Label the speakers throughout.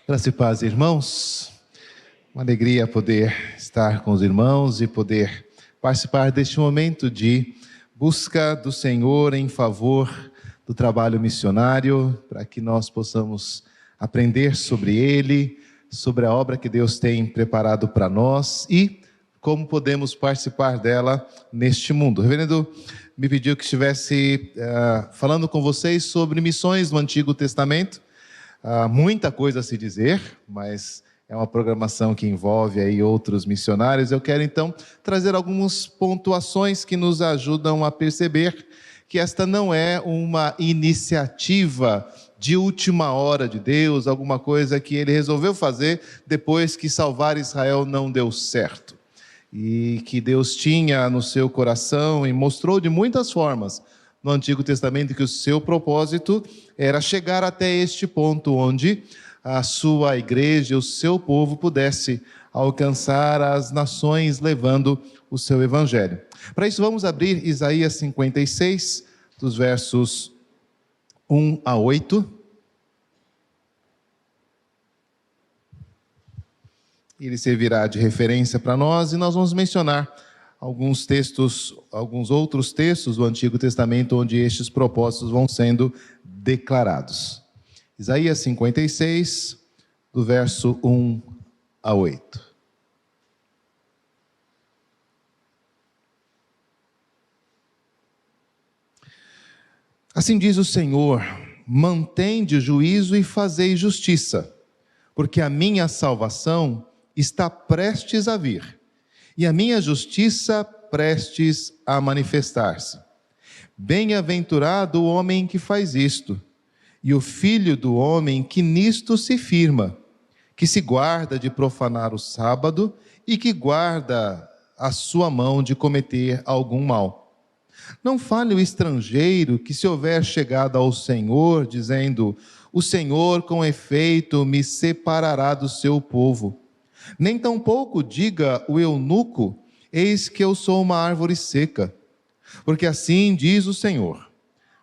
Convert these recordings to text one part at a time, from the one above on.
Speaker 1: Graça e paz, irmãos. Uma alegria poder estar com os irmãos e poder participar deste momento de busca do Senhor em favor do trabalho missionário, para que nós possamos aprender sobre ele, sobre a obra que Deus tem preparado para nós e como podemos participar dela neste mundo. O reverendo me pediu que estivesse falando com vocês sobre missões no Antigo Testamento. Há muita coisa a se dizer, mas é uma programação que envolve aí outros missionários. Eu quero então trazer algumas pontuações que nos ajudam a perceber que esta não é uma iniciativa de última hora de Deus, alguma coisa que ele resolveu fazer depois que salvar Israel não deu certo. E que Deus tinha no seu coração e mostrou de muitas formas no Antigo Testamento que o seu propósito era chegar até este ponto onde a sua igreja, o seu povo pudesse alcançar as nações levando o seu evangelho. Para isso vamos abrir Isaías 56, dos versos 1 a 8. Ele servirá de referência para nós e nós vamos mencionar alguns outros textos do Antigo Testamento onde estes propósitos vão sendo declarados. Isaías 56, do verso 1 a 8. Assim diz o Senhor: mantende juízo e fazei justiça, porque a minha salvação está prestes a vir, e a minha justiça prestes a manifestar-se. Bem-aventurado o homem que faz isto, e o filho do homem que nisto se firma, que se guarda de profanar o sábado e que guarda a sua mão de cometer algum mal. Não fale o estrangeiro que se houver chegado ao Senhor, dizendo: o Senhor com efeito me separará do seu povo. Nem tampouco diga o eunuco: eis que eu sou uma árvore seca. Porque assim diz o Senhor: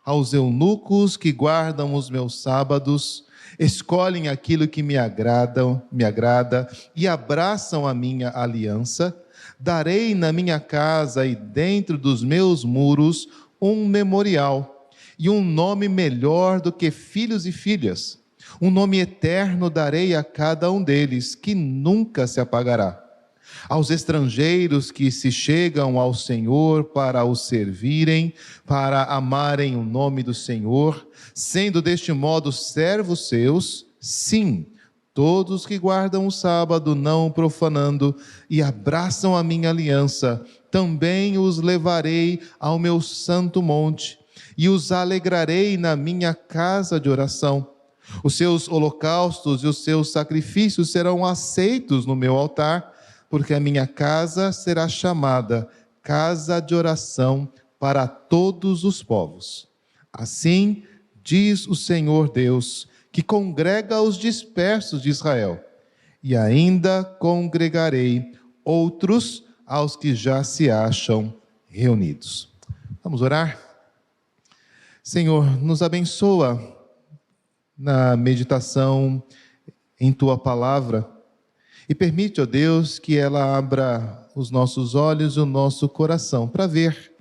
Speaker 1: aos eunucos que guardam os meus sábados, escolhem aquilo que me agrada e abraçam a minha aliança, darei na minha casa e dentro dos meus muros um memorial e um nome melhor do que filhos e filhas. Um nome eterno darei a cada um deles, que nunca se apagará. Aos estrangeiros que se chegam ao Senhor para o servirem, para amarem o nome do Senhor, sendo deste modo servos seus, sim, todos que guardam o sábado, não profanando, e abraçam a minha aliança, também os levarei ao meu santo monte, e os alegrarei na minha casa de oração. Os seus holocaustos e os seus sacrifícios serão aceitos no meu altar, porque a minha casa será chamada casa de oração para todos os povos. Assim diz o Senhor Deus, que congrega os dispersos de Israel, e ainda congregarei outros aos que já se acham reunidos. Vamos orar? Senhor, nos abençoa na meditação em Tua Palavra, e permite, ó Deus, que ela abra os nossos olhos e o nosso coração para ver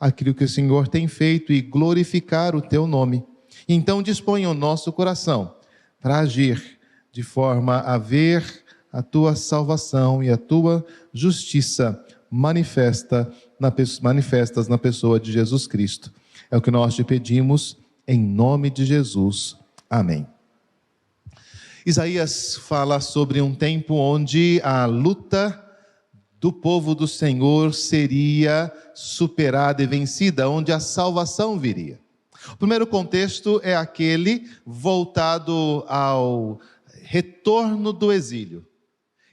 Speaker 1: aquilo que o Senhor tem feito e glorificar o Teu nome. Então disponha o nosso coração para agir de forma a ver a Tua salvação e a Tua justiça manifestas na pessoa de Jesus Cristo. É o que nós te pedimos em nome de Jesus. Amém. Isaías fala sobre um tempo onde a luta do povo do Senhor seria superada e vencida, onde a salvação viria. O primeiro contexto é aquele voltado ao retorno do exílio.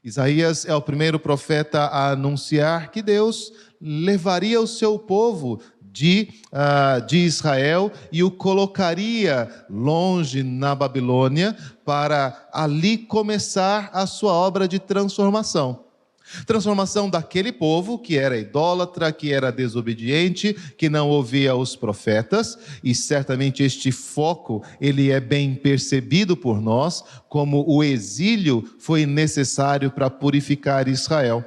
Speaker 1: Isaías é o primeiro profeta a anunciar que Deus levaria o seu povo de Israel e o colocaria longe na Babilônia para ali começar a sua obra de transformação. Transformação daquele povo que era idólatra, que era desobediente, que não ouvia os profetas, e certamente este foco, ele é bem percebido por nós, como o exílio foi necessário para purificar Israel.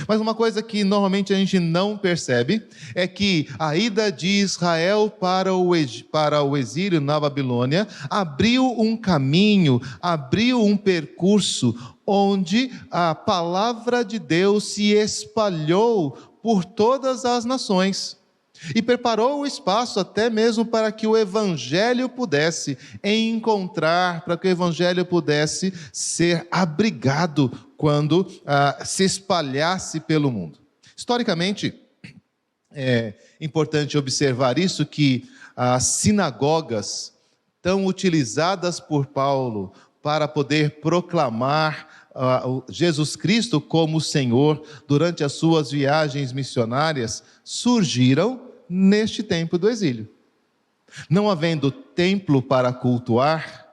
Speaker 1: Mas uma coisa que normalmente a gente não percebe é que a ida de Israel para o exílio na Babilônia abriu um caminho, abriu um percurso onde a palavra de Deus se espalhou por todas as nações. E preparou o espaço até mesmo para que o Evangelho pudesse encontrar, para que o Evangelho pudesse ser abrigado quando se espalhasse pelo mundo. Historicamente, é importante observar isso, que as sinagogas tão utilizadas por Paulo para poder proclamar Jesus Cristo como Senhor durante as suas viagens missionárias, surgiram neste tempo do exílio. Não havendo templo para cultuar,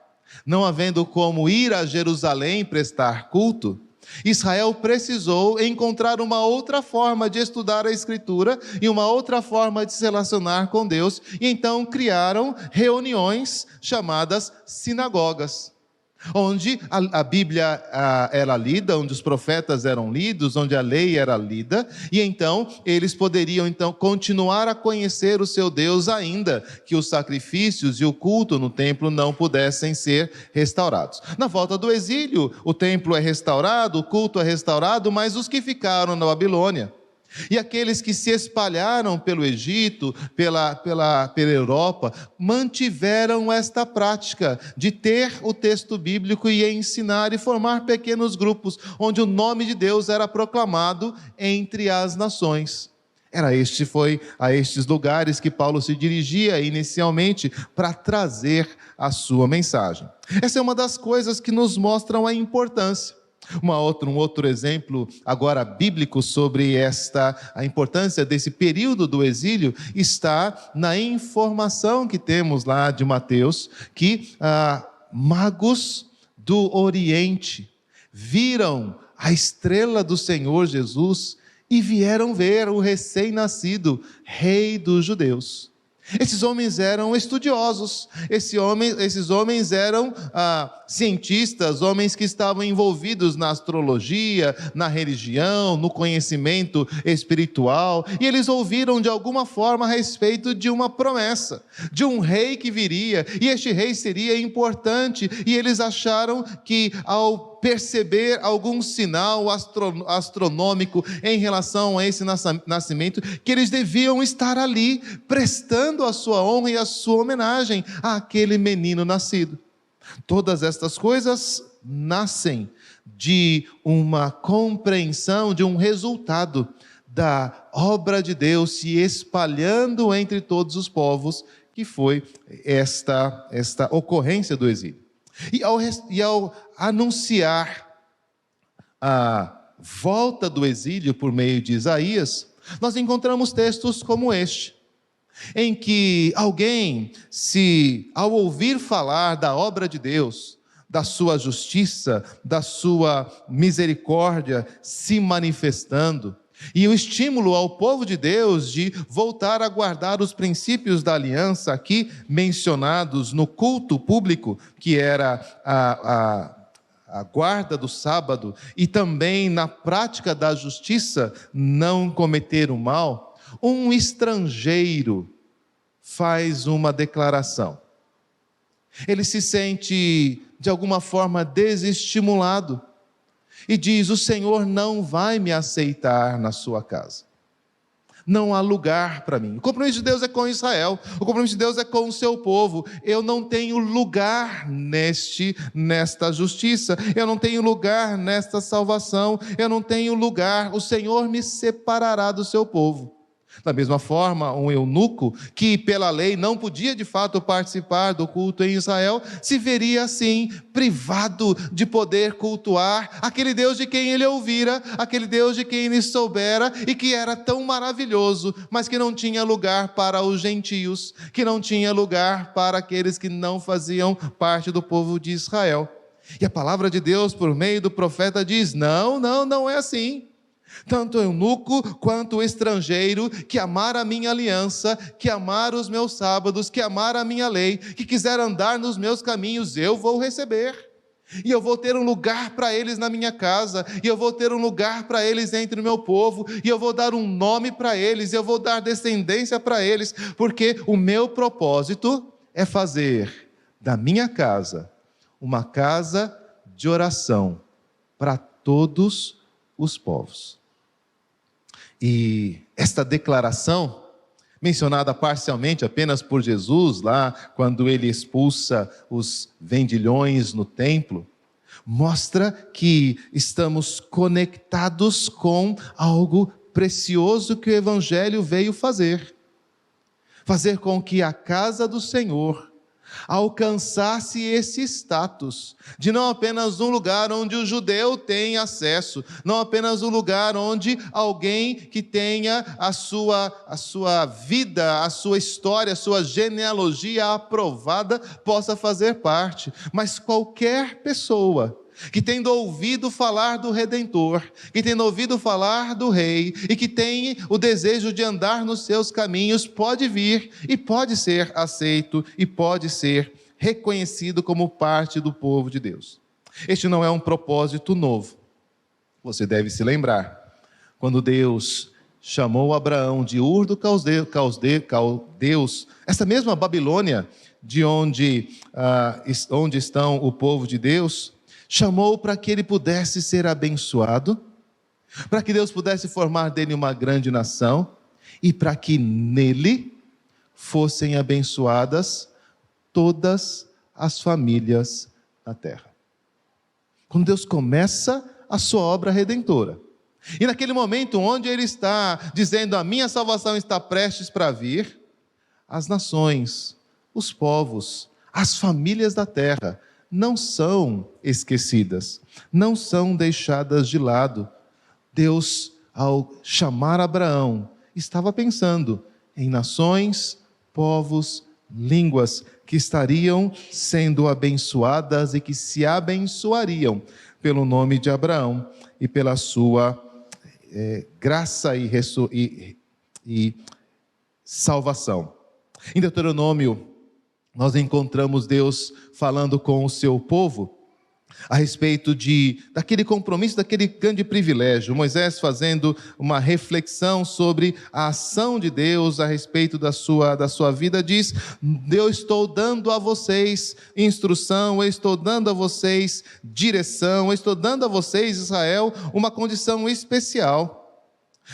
Speaker 1: não havendo como ir a Jerusalém prestar culto, Israel precisou encontrar uma outra forma de estudar a Escritura e uma outra forma de se relacionar com Deus, e então criaram reuniões chamadas sinagogas, onde a Bíblia era lida, onde os profetas eram lidos, onde a lei era lida, e então eles poderiam continuar a conhecer o seu Deus, ainda que os sacrifícios e o culto no templo não pudessem ser restaurados. Na volta do exílio, o templo é restaurado, o culto é restaurado, mas os que ficaram na Babilônia e aqueles que se espalharam pelo Egito, pela Europa, mantiveram esta prática de ter o texto bíblico e ensinar e formar pequenos grupos, onde o nome de Deus era proclamado entre as nações. Foi a estes lugares que Paulo se dirigia inicialmente para trazer a sua mensagem. Essa é uma das coisas que nos mostram a importância. Um outro exemplo agora bíblico sobre a importância desse período do exílio está na informação que temos lá de Mateus, que magos do Oriente viram a estrela do Senhor Jesus e vieram ver o recém-nascido Rei dos Judeus. Esses homens eram estudiosos, esses homens eram cientistas, homens que estavam envolvidos na astrologia, na religião, no conhecimento espiritual, e eles ouviram de alguma forma a respeito de uma promessa, de um rei que viria, e este rei seria importante, e eles acharam que ao perceber algum sinal astronômico em relação a esse nascimento, que eles deviam estar ali, prestando a sua honra e a sua homenagem àquele menino nascido. Todas estas coisas nascem de uma compreensão, de um resultado da obra de Deus se espalhando entre todos os povos, que foi esta ocorrência do exílio. E ao anunciar a volta do exílio por meio de Isaías, nós encontramos textos como este, em que alguém, ao ouvir falar da obra de Deus, da sua justiça, da sua misericórdia se manifestando, e o estímulo ao povo de Deus de voltar a guardar os princípios da aliança aqui mencionados no culto público, que era a guarda do sábado, e também na prática da justiça, não cometer o mal, um estrangeiro faz uma declaração. Ele se sente, de alguma forma, desestimulado e diz: o Senhor não vai me aceitar na sua casa. Não há lugar para mim. O compromisso de Deus é com Israel, o compromisso de Deus é com o seu povo. Eu não tenho lugar nesta justiça, eu não tenho lugar nesta salvação, eu não tenho lugar, o Senhor me separará do seu povo. Da mesma forma, um eunuco, que pela lei não podia de fato participar do culto em Israel, se veria assim, privado de poder cultuar aquele Deus de quem ele ouvira, aquele Deus de quem ele soubera e que era tão maravilhoso, mas que não tinha lugar para os gentios, que não tinha lugar para aqueles que não faziam parte do povo de Israel. E a palavra de Deus, por meio do profeta, diz: não é assim. Tanto o eunuco quanto o estrangeiro que amar a minha aliança, que amar os meus sábados, que amar a minha lei, que quiser andar nos meus caminhos, eu vou receber. E eu vou ter um lugar para eles na minha casa, e eu vou ter um lugar para eles entre o meu povo, e eu vou dar um nome para eles, e eu vou dar descendência para eles, porque o meu propósito é fazer da minha casa uma casa de oração para todos os povos. E esta declaração, mencionada parcialmente apenas por Jesus, lá quando ele expulsa os vendilhões no templo, mostra que estamos conectados com algo precioso que o Evangelho veio fazer. Fazer com que a casa do Senhor alcançasse esse status de não apenas um lugar onde o judeu tem acesso, não apenas um lugar onde alguém que tenha a sua vida, a sua história, a sua genealogia aprovada possa fazer parte, mas qualquer pessoa que tendo ouvido falar do Redentor, que tendo ouvido falar do Rei, e que tem o desejo de andar nos seus caminhos, pode vir e pode ser aceito e pode ser reconhecido como parte do povo de Deus. Este não é um propósito novo. Você deve se lembrar, quando Deus chamou Abraão de Ur dos Caldeus, essa mesma Babilônia, de onde estão o povo de Deus, chamou para que ele pudesse ser abençoado, para que Deus pudesse formar dele uma grande nação, e para que nele fossem abençoadas todas as famílias da terra. Quando Deus começa a sua obra redentora, e naquele momento onde ele está dizendo, a minha salvação está prestes para vir, as nações, os povos, as famílias da terra não são esquecidas, não são deixadas de lado. Deus, ao chamar Abraão, estava pensando em nações, povos, línguas que estariam sendo abençoadas e que se abençoariam pelo nome de Abraão e pela sua graça e salvação. Em Deuteronômio, nós encontramos Deus falando com o seu povo a respeito daquele compromisso, daquele grande privilégio. Moisés fazendo uma reflexão sobre a ação de Deus a respeito da sua vida, diz: eu estou dando a vocês instrução, eu estou dando a vocês direção, eu estou dando a vocês, Israel, uma condição especial.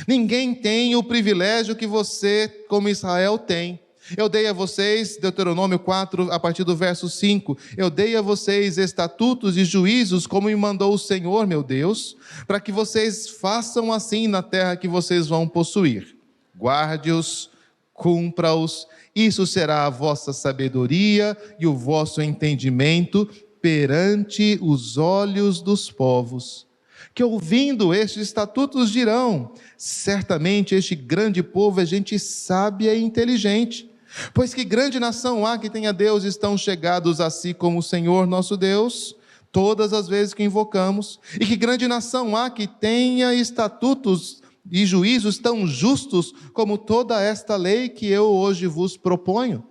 Speaker 1: Ninguém tem o privilégio que você, como Israel, tem. Eu dei a vocês, Deuteronômio 4, a partir do verso 5, eu dei a vocês estatutos e juízos, como me mandou o Senhor, meu Deus, para que vocês façam assim na terra que vocês vão possuir. Guarde-os, cumpra-os, isso será a vossa sabedoria e o vosso entendimento perante os olhos dos povos, que ouvindo estes estatutos dirão, certamente este grande povo é gente sábia e inteligente. Pois que grande nação há que tenha Deus tão chegados a si como o Senhor nosso Deus, todas as vezes que invocamos, e que grande nação há que tenha estatutos e juízos tão justos como toda esta lei que eu hoje vos proponho.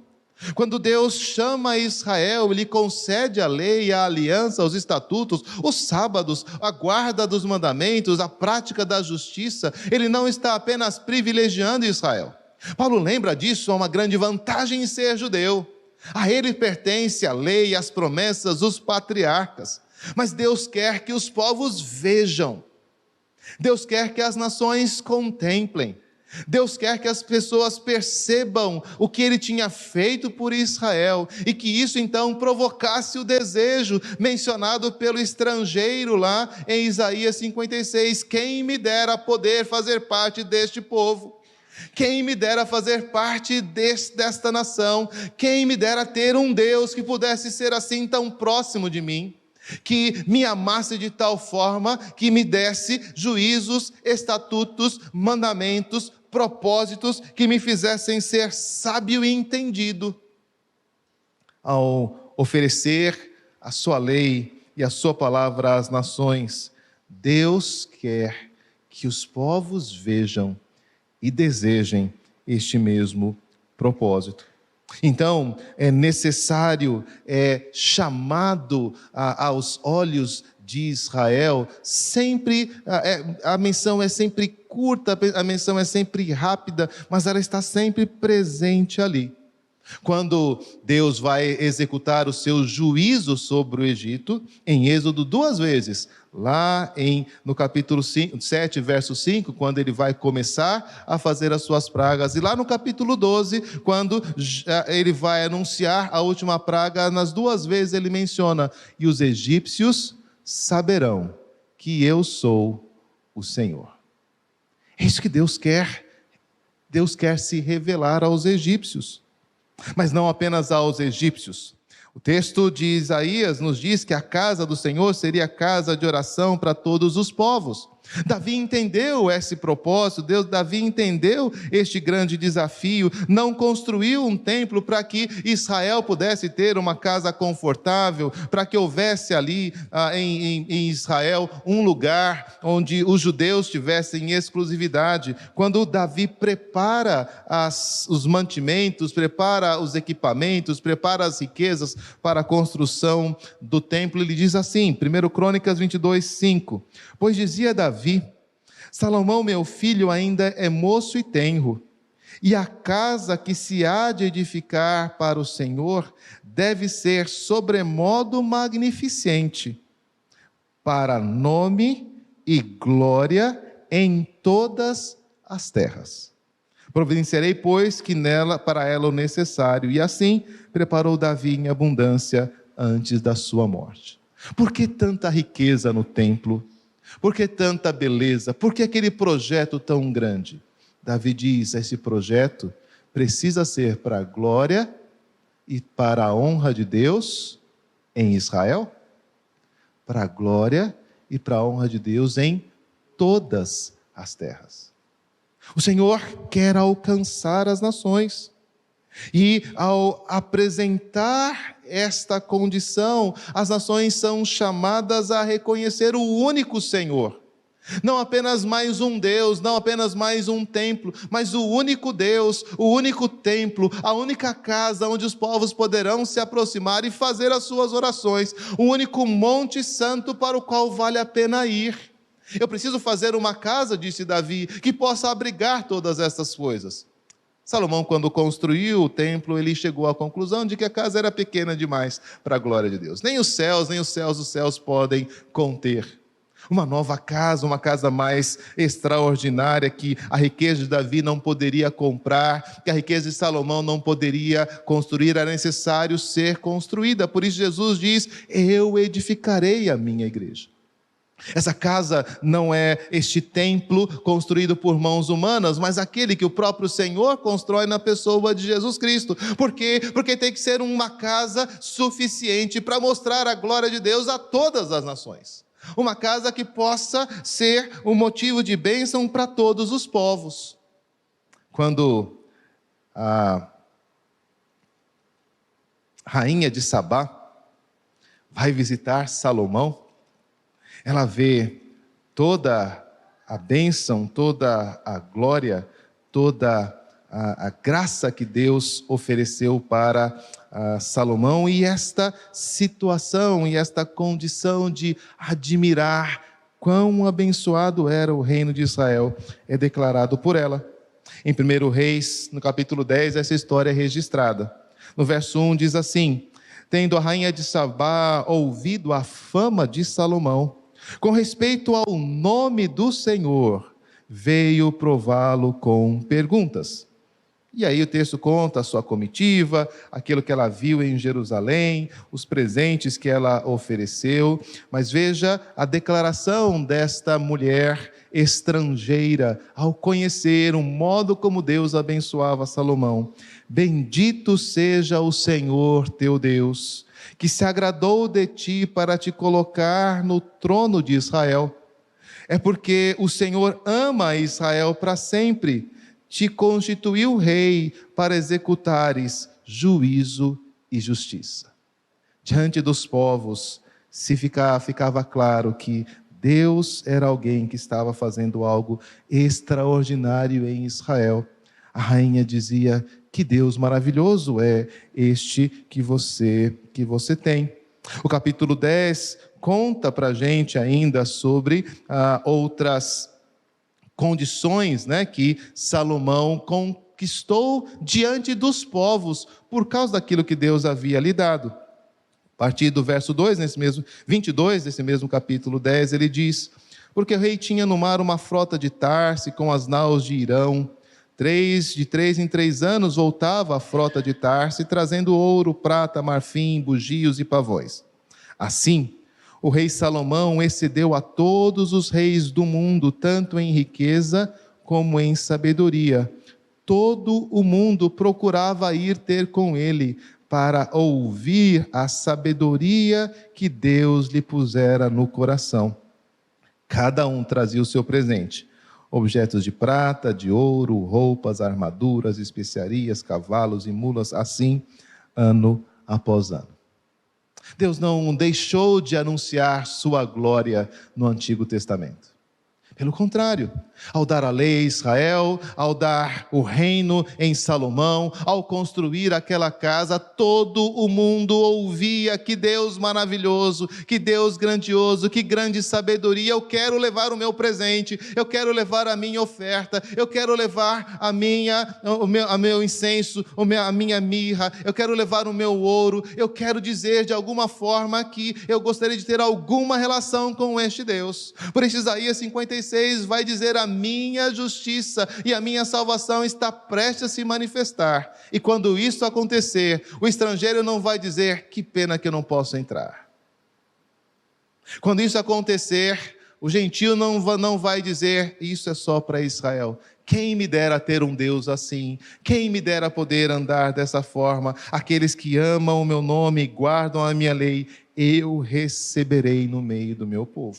Speaker 1: Quando Deus chama Israel, Ele concede a lei, a aliança, os estatutos, os sábados, a guarda dos mandamentos, a prática da justiça, Ele não está apenas privilegiando Israel. Paulo lembra disso, há uma grande vantagem em ser judeu. A ele pertence a lei, as promessas, os patriarcas. Mas Deus quer que os povos vejam. Deus quer que as nações contemplem. Deus quer que as pessoas percebam o que Ele tinha feito por Israel e que isso então provocasse o desejo mencionado pelo estrangeiro lá em Isaías 56. Quem me dera poder fazer parte deste povo? Quem me dera fazer parte desta nação? Quem me dera ter um Deus que pudesse ser assim tão próximo de mim? Que me amasse de tal forma que me desse juízos, estatutos, mandamentos, propósitos que me fizessem ser sábio e entendido. Ao oferecer a sua lei e a sua palavra às nações, Deus quer que os povos vejam e desejem este mesmo propósito. Então, é necessário, chamado aos olhos de Israel, sempre, a menção é sempre curta, a menção é sempre rápida, mas ela está sempre presente ali. Quando Deus vai executar o seu juízo sobre o Egito, em Êxodo 2 vezes, lá no capítulo 7, verso 5, quando ele vai começar a fazer as suas pragas, e lá no capítulo 12, quando ele vai anunciar a última praga, nas 2 vezes ele menciona: e os egípcios saberão que eu sou o Senhor. É isso que Deus quer. Deus quer se revelar aos egípcios. Mas não apenas aos egípcios. O texto de Isaías nos diz que a casa do Senhor seria casa de oração para todos os povos. Davi entendeu esse propósito, Davi entendeu este grande desafio, não construiu um templo para que Israel pudesse ter uma casa confortável, para que houvesse ali em Israel um lugar onde os judeus tivessem exclusividade. Quando Davi prepara os mantimentos, prepara os equipamentos, prepara as riquezas para a construção do templo, ele diz assim, 1 Crônicas 22, 5, pois dizia Davi: Salomão, meu filho, ainda é moço e tenro, e a casa que se há de edificar para o Senhor deve ser sobremodo magnificente, para nome e glória em todas as terras. Providenciarei, pois, para ela o necessário, e assim preparou Davi em abundância antes da sua morte. Por que tanta riqueza no templo? Por que tanta beleza? Por que aquele projeto tão grande? Davi diz: esse projeto precisa ser para a glória e para a honra de Deus em Israel, para a glória e para a honra de Deus em todas as terras. O Senhor quer alcançar as nações. E ao apresentar esta condição, as nações são chamadas a reconhecer o único Senhor. Não apenas mais um Deus, não apenas mais um templo, mas o único Deus, o único templo, a única casa onde os povos poderão se aproximar e fazer as suas orações, o único monte santo para o qual vale a pena ir. Eu preciso fazer uma casa, disse Davi, que possa abrigar todas essas coisas. Salomão, quando construiu o templo, ele chegou à conclusão de que a casa era pequena demais para a glória de Deus. Nem os céus dos céus podem conter. Uma nova casa, uma casa mais extraordinária, que a riqueza de Davi não poderia comprar, que a riqueza de Salomão não poderia construir, era necessário ser construída. Por isso Jesus diz: eu edificarei a minha igreja. Essa casa não é este templo construído por mãos humanas, mas aquele que o próprio Senhor constrói na pessoa de Jesus Cristo. Por quê? Porque tem que ser uma casa suficiente para mostrar a glória de Deus a todas as nações. Uma casa que possa ser um motivo de bênção para todos os povos. Quando a rainha de Sabá vai visitar Salomão, ela vê toda a bênção, toda a glória, toda a graça que Deus ofereceu para Salomão, e esta situação e esta condição de admirar quão abençoado era o reino de Israel é declarado por ela. Em 1 Reis, no capítulo 10, essa história é registrada. No verso 1 diz assim: tendo a rainha de Sabá ouvido a fama de Salomão, com respeito ao nome do Senhor, veio prová-lo com perguntas. E aí o texto conta a sua comitiva, aquilo que ela viu em Jerusalém, os presentes que ela ofereceu. Mas veja a declaração desta mulher estrangeira, ao conhecer o modo como Deus abençoava Salomão: bendito seja o Senhor teu Deus, que se agradou de ti para te colocar no trono de Israel. É porque o Senhor ama Israel para sempre, te constituiu rei para executares juízo e justiça. Diante dos povos, ficava claro que Deus era alguém que estava fazendo algo extraordinário em Israel. A rainha dizia: que Deus maravilhoso é este que você tem. O capítulo 10 conta para a gente ainda sobre outras condições, né, que Salomão conquistou diante dos povos por causa daquilo que Deus havia lhe dado. A partir do verso 2, 22, desse mesmo capítulo 10, ele diz: porque o rei tinha no mar uma frota de Tarse com as naus de Irão. De 3 em 3 anos voltava a frota de Tarse, trazendo ouro, prata, marfim, bugios e pavões. Assim, o rei Salomão excedeu a todos os reis do mundo, tanto em riqueza como em sabedoria. Todo o mundo procurava ir ter com ele, para ouvir a sabedoria que Deus lhe pusera no coração. Cada um trazia o seu presente: objetos de prata, de ouro, roupas, armaduras, especiarias, cavalos e mulas, assim, ano após ano. Deus não deixou de anunciar sua glória no Antigo Testamento. Pelo contrário, ao dar a lei a Israel, ao dar o reino em Salomão, ao construir aquela casa, todo o mundo ouvia: que Deus maravilhoso, que Deus grandioso, que grande sabedoria. Eu quero levar o meu presente, eu quero levar a minha oferta, eu quero levar o meu incenso, a minha mirra, eu quero levar o meu ouro, eu quero dizer de alguma forma que eu gostaria de ter alguma relação com este Deus. Por isso Isaías 56 vai dizer: a minha justiça e a minha salvação está prestes a se manifestar. E quando isso acontecer, o estrangeiro não vai dizer: que pena que eu não posso entrar. Quando isso acontecer, o gentio não vai dizer: isso é só para Israel. Quem me dera ter um Deus assim? Quem me dera poder andar dessa forma? Aqueles que amam o meu nome e guardam a minha lei, eu receberei no meio do meu povo.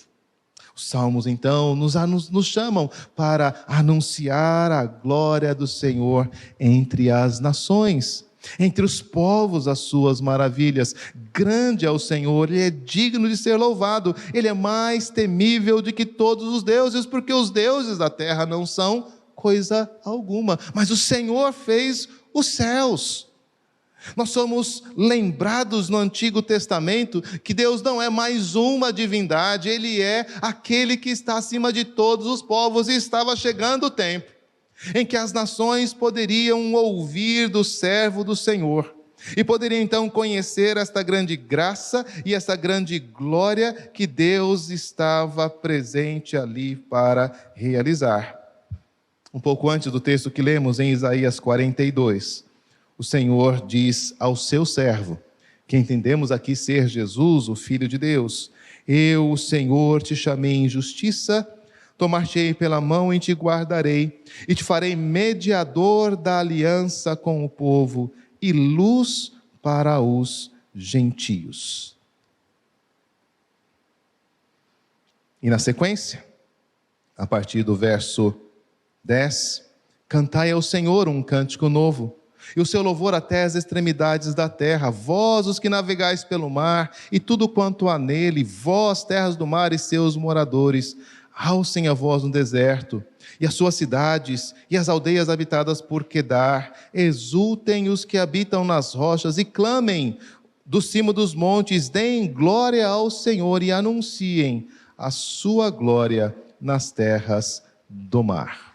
Speaker 1: Os salmos, então, nos chamam para anunciar a glória do Senhor entre as nações, entre os povos, as suas maravilhas. Grande é o Senhor, Ele é digno de ser louvado, Ele é mais temível do que todos os deuses, porque os deuses da terra não são coisa alguma, mas o Senhor fez os céus. Nós somos lembrados no Antigo Testamento que Deus não é mais uma divindade, Ele é aquele que está acima de todos os povos, e estava chegando o tempo em que as nações poderiam ouvir do servo do Senhor, e poderiam então conhecer esta grande graça e esta grande glória que Deus estava presente ali para realizar. Um pouco antes do texto que lemos em Isaías 42, o Senhor diz ao seu servo, que entendemos aqui ser Jesus, o Filho de Deus: eu, o Senhor, te chamei em justiça, tomar-te-ei pela mão e te guardarei, e te farei mediador da aliança com o povo, e luz para os gentios. E na sequência, a partir do verso 10, cantai ao Senhor um cântico novo, e o seu louvor até as extremidades da terra, vós os que navegais pelo mar, e tudo quanto há nele, vós terras do mar e seus moradores, alcem a voz no deserto, e as suas cidades, e as aldeias habitadas por Quedar, exultem os que habitam nas rochas, e clamem do cimo dos montes, deem glória ao Senhor, e anunciem a sua glória nas terras do mar.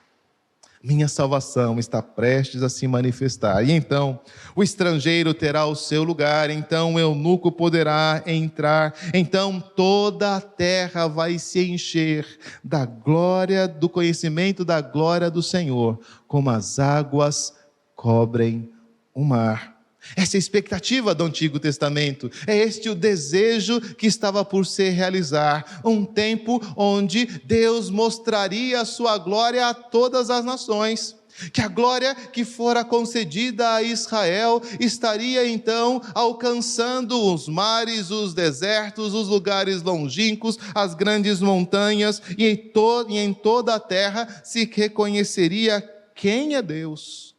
Speaker 1: Minha salvação está prestes a se manifestar. E então o estrangeiro terá o seu lugar, então o eunuco poderá entrar, então toda a terra vai se encher da glória, do conhecimento da glória do Senhor, como as águas cobrem o mar. Essa é a expectativa do Antigo Testamento, é este o desejo que estava por se realizar, um tempo onde Deus mostraria a sua glória a todas as nações, que a glória que fora concedida a Israel estaria então alcançando os mares, os desertos, os lugares longínquos, as grandes montanhas, e em toda a terra se reconheceria quem é Deus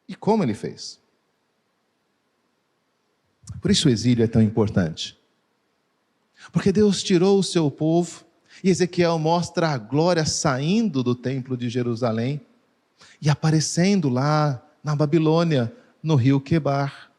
Speaker 1: e como Ele fez. Por isso o exílio é tão importante. Porque Deus tirou o seu povo, e Ezequiel mostra a glória saindo do templo de Jerusalém e aparecendo lá na Babilônia, no rio Quebar.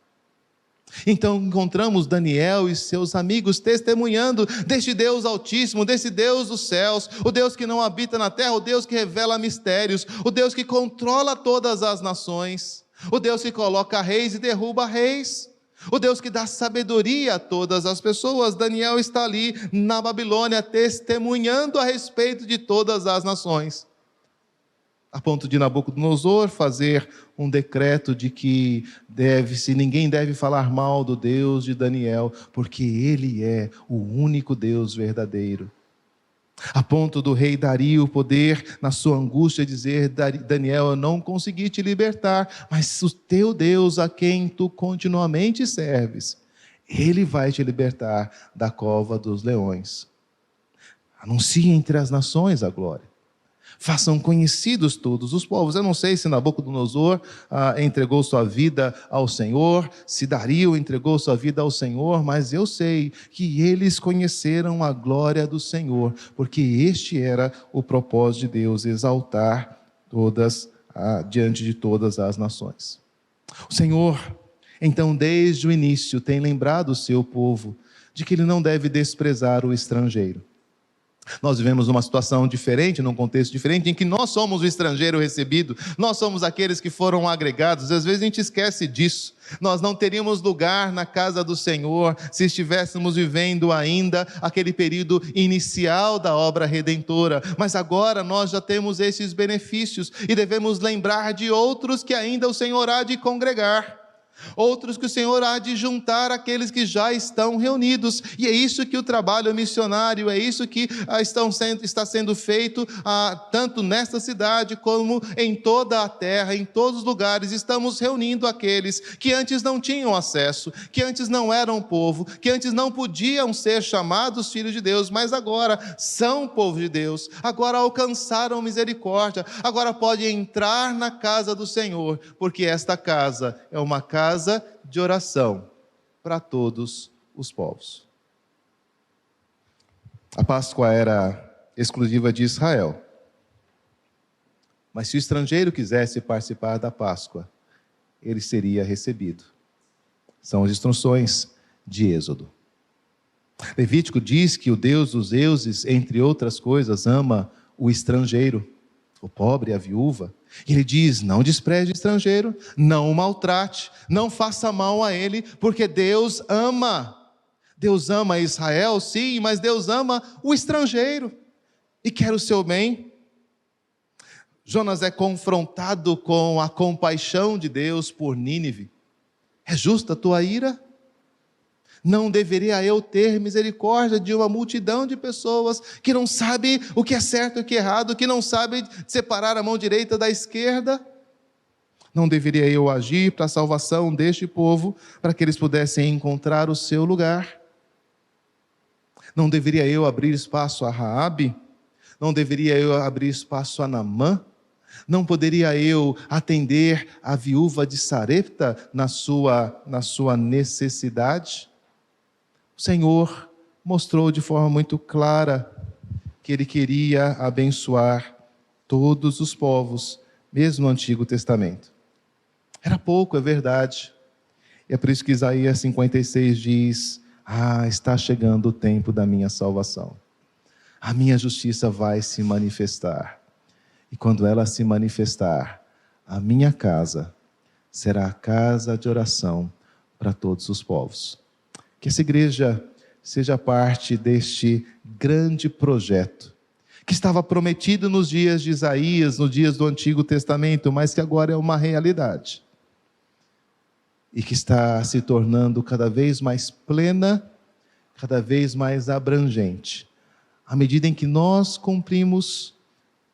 Speaker 1: Então encontramos Daniel e seus amigos testemunhando deste Deus altíssimo, desse Deus dos céus, o Deus que não habita na terra, o Deus que revela mistérios, o Deus que controla todas as nações, o Deus que coloca reis e derruba reis, o Deus que dá sabedoria a todas as pessoas. Daniel está ali na Babilônia testemunhando a respeito de todas as nações, a ponto de Nabucodonosor fazer um decreto de que ninguém deve falar mal do Deus de Daniel, porque ele é o único Deus verdadeiro. A ponto do rei Dario poder, na sua angústia, dizer: Daniel, eu não consegui te libertar, mas o teu Deus, a quem tu continuamente serves, ele vai te libertar da cova dos leões. Anuncie entre as nações a glória. Façam conhecidos todos os povos. Eu não sei se Nabucodonosor entregou sua vida ao Senhor, se Dario entregou sua vida ao Senhor, mas eu sei que eles conheceram a glória do Senhor, porque este era o propósito de Deus, exaltar diante de todas as nações. O Senhor, então, desde o início, tem lembrado o seu povo de que ele não deve desprezar o estrangeiro. Nós vivemos numa situação diferente, num contexto diferente, em que nós somos o estrangeiro recebido, nós somos aqueles que foram agregados. Às vezes a gente esquece disso. Nós não teríamos lugar na casa do Senhor se estivéssemos vivendo ainda aquele período inicial da obra redentora, mas agora nós já temos esses benefícios e devemos lembrar de outros que ainda o Senhor há de congregar. Outros que o Senhor há de juntar aqueles que já estão reunidos, e é isso que o trabalho missionário, é isso que está sendo feito tanto nesta cidade como em toda a terra, em todos os lugares. Estamos reunindo aqueles que antes não tinham acesso, que antes não eram povo, que antes não podiam ser chamados filhos de Deus, mas agora são povo de Deus, agora alcançaram misericórdia, agora podem entrar na casa do Senhor, porque esta casa é uma casa de oração para todos os povos. A Páscoa era exclusiva de Israel, mas se o estrangeiro quisesse participar da Páscoa, ele seria recebido. São as instruções de Êxodo. Levítico diz que o Deus dos deuses, entre outras coisas, ama o estrangeiro, o pobre, a viúva. Ele diz: não despreze o estrangeiro, não o maltrate, não faça mal a ele, porque Deus ama. Deus ama Israel, sim, mas Deus ama o estrangeiro e quer o seu bem. Jonas é confrontado com a compaixão de Deus por Nínive. É justa a tua ira? Não deveria eu ter misericórdia de uma multidão de pessoas que não sabem o que é certo e o que é errado, que não sabem separar a mão direita da esquerda? Não deveria eu agir para a salvação deste povo, para que eles pudessem encontrar o seu lugar? Não deveria eu abrir espaço a Raabe? Não deveria eu abrir espaço a Naamã? Não poderia eu atender a viúva de Sarepta na sua necessidade? O Senhor mostrou de forma muito clara que Ele queria abençoar todos os povos, mesmo no Antigo Testamento. Era pouco, é verdade. E é por isso que Isaías 56 diz: está chegando o tempo da minha salvação. A minha justiça vai se manifestar. E quando ela se manifestar, a minha casa será a casa de oração para todos os povos. Que essa igreja seja parte deste grande projeto, que estava prometido nos dias de Isaías, nos dias do Antigo Testamento, mas que agora é uma realidade. E que está se tornando cada vez mais plena, cada vez mais abrangente, à medida em que nós cumprimos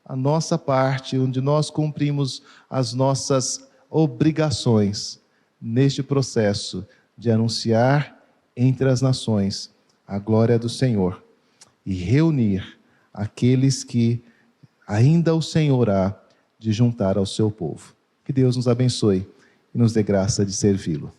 Speaker 1: a nossa parte, onde nós cumprimos as nossas obrigações neste processo de anunciar entre as nações a glória do Senhor e reunir aqueles que ainda o Senhor há de juntar ao seu povo. Que Deus nos abençoe e nos dê graça de servi-lo.